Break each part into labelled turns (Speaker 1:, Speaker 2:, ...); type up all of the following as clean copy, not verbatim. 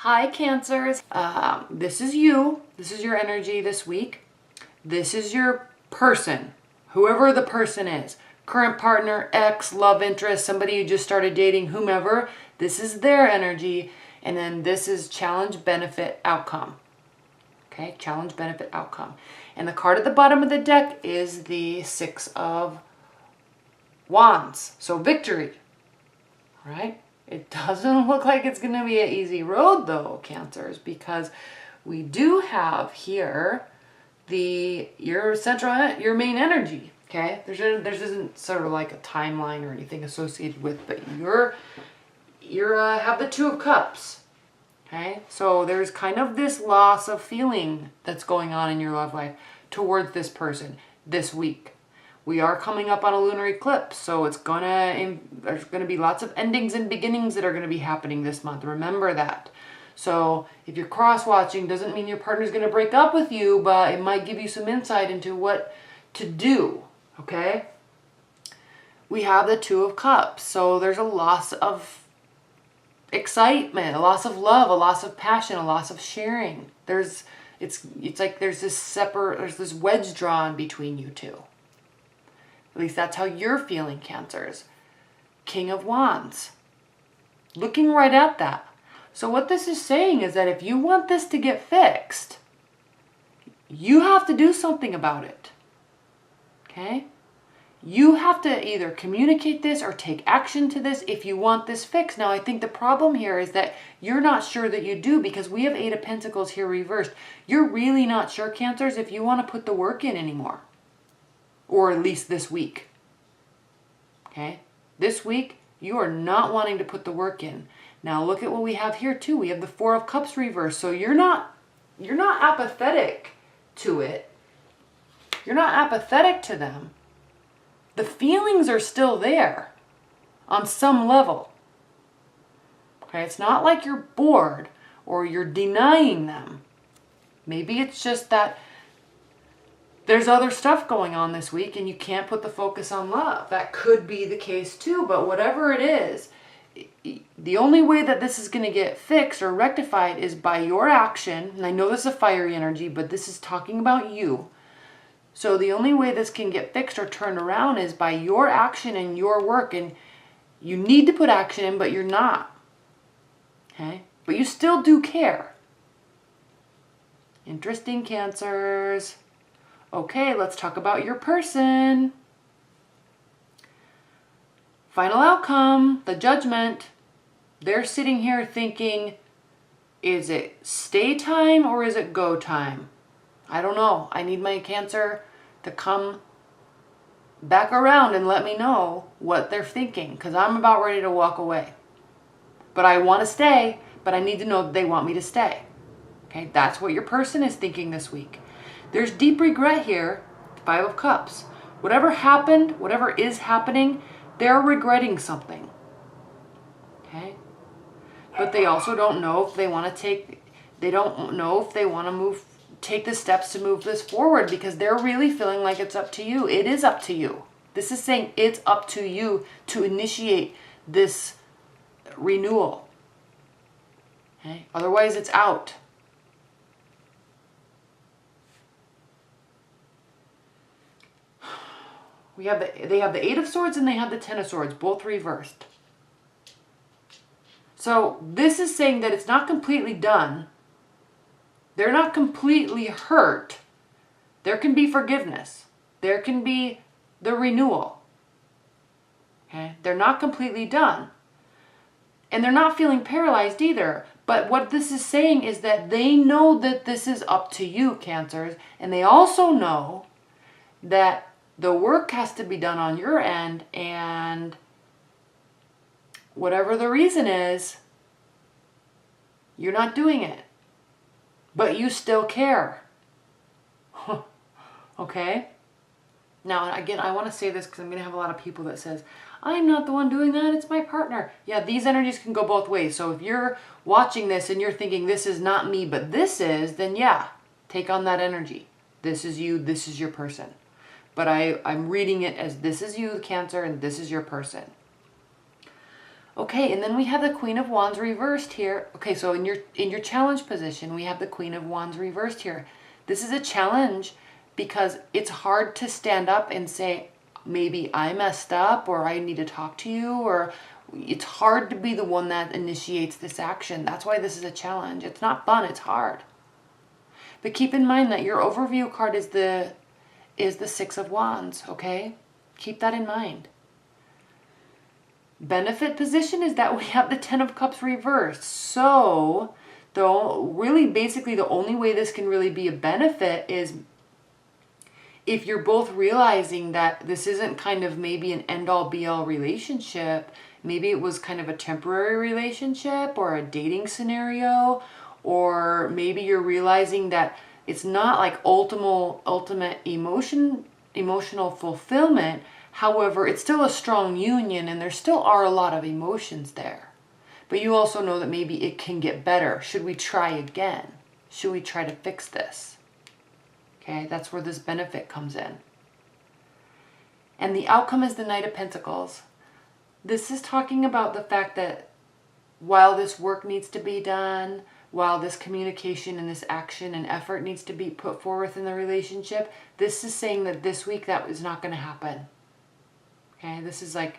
Speaker 1: Hi, Cancers. This is you. This is your energy this week. This is your person, whoever the person is. Current partner, ex, love interest, somebody you just started dating, whomever. This is their energy. And then this is challenge, benefit, outcome. Okay, challenge, benefit, outcome. And the card at the bottom of the deck is the Six of Wands. So victory, right? It doesn't look like it's going to be an easy road though, Cancers, because we do have here your main energy. Okay, there's isn't sort of like a timeline or anything associated with, but you're have the Two of Cups. Okay, so there's kind of this loss of feeling that's going on in your love life towards this person this week. We are coming up on a lunar eclipse, so there's gonna be lots of endings and beginnings that are gonna be happening this month. Remember that. So if you're cross-watching, doesn't mean your partner's gonna break up with you, but it might give you some insight into what to do, okay? We have the Two of Cups, so there's a loss of excitement, a loss of love, a loss of passion, a loss of sharing. It's like there's this wedge drawn between you two. At least that's how you're feeling, Cancers. King of Wands. Looking right at that. So what this is saying is that if you want this to get fixed, you have to do something about it. Okay? You have to either communicate this or take action to this if you want this fixed. Now, I think the problem here is that you're not sure that you do, because we have Eight of Pentacles here reversed. You're really not sure, Cancers, if you want to put the work in anymore. Or at least this week. Okay? This week, you are not wanting to put the work in. Now look at what we have here too. We have the Four of Cups reversed. So you're not apathetic to it. You're not apathetic to them. The feelings are still there on some level. Okay? It's not like you're bored or you're denying them. Maybe it's just that there's other stuff going on this week and you can't put the focus on love. That could be the case too, but whatever it is, the only way that this is going to get fixed or rectified is by your action. And I know this is a fiery energy, but this is talking about you. So the only way this can get fixed or turned around is by your action and your work. And you need to put action in, but you're not. Okay? But you still do care. Interesting, Cancers. Okay, let's talk about your person. Final outcome, the Judgment. They're sitting here thinking, is it stay time or is it go time? I don't know. I need my Cancer to come back around and let me know what they're thinking, because I'm about ready to walk away. But I want to stay, but I need to know that they want me to stay. Okay, that's what your person is thinking this week. There's deep regret here, Five of Cups. Whatever happened, whatever is happening, they're regretting something. Okay? But they also don't know if they want to take the steps to move this forward, because they're really feeling like it's up to you. It is up to you. This is saying it's up to you to initiate this renewal. Okay? Otherwise, it's out. They have the Eight of Swords and they have the Ten of Swords, both reversed. So this is saying that it's not completely done. They're not completely hurt. There can be forgiveness. There can be the renewal. Okay? They're not completely done. And they're not feeling paralyzed either. But what this is saying is that they know that this is up to you, Cancers. And they also know that the work has to be done on your end, and whatever the reason is, you're not doing it. But you still care. Okay? Now, again, I want to say this because I'm going to have a lot of people that says, I'm not the one doing that, it's my partner. Yeah, these energies can go both ways. So if you're watching this and you're thinking, this is not me, but this is, then yeah, take on that energy. This is you, this is your person. But I'm reading it as this is you, Cancer, and this is your person. Okay, and then we have the Queen of Wands reversed here. Okay, so in your challenge position, we have the Queen of Wands reversed here. This is a challenge because it's hard to stand up and say, maybe I messed up, or I need to talk to you, or it's hard to be the one that initiates this action. That's why this is a challenge. It's not fun, it's hard. But keep in mind that your overview card is the Six of Wands, okay? Keep that in mind. Benefit position is that we have the Ten of Cups reversed. So, really basically the only way this can really be a benefit is if you're both realizing that this isn't kind of maybe an end-all be-all relationship, maybe it was kind of a temporary relationship or a dating scenario, or maybe you're realizing that it's not like ultimate emotional fulfillment. However, it's still a strong union and there still are a lot of emotions there. But you also know that maybe it can get better. Should we try again? Should we try to fix this? Okay, that's where this benefit comes in. And the outcome is the Knight of Pentacles. This is talking about the fact that while this work needs to be done, while this communication and this action and effort needs to be put forth in the relationship, this is saying that this week that is not going to happen. Okay, this is like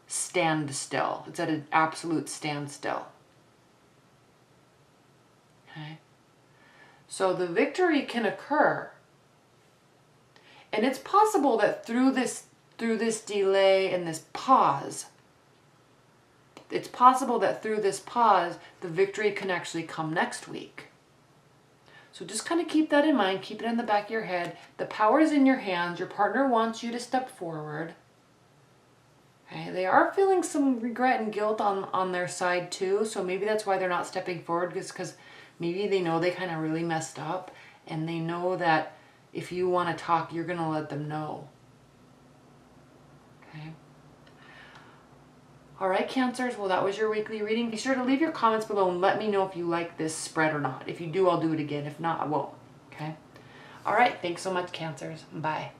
Speaker 1: standstill. It's at an absolute standstill. Okay, so the victory can occur, and it's possible that through this delay and this pause, it's possible that through this pause, the victory can actually come next week. So just kind of keep that in mind. Keep it in the back of your head. The power is in your hands. Your partner wants you to step forward. Okay, they are feeling some regret and guilt on their side too. So maybe that's why they're not stepping forward, because maybe they know they kind of really messed up. And they know that if you want to talk, you're going to let them know. Okay. All right, Cancers. Well, that was your weekly reading. Be sure to leave your comments below and let me know if you like this spread or not. If you do, I'll do it again. If not, I won't. Okay. All right. Thanks so much, Cancers. Bye.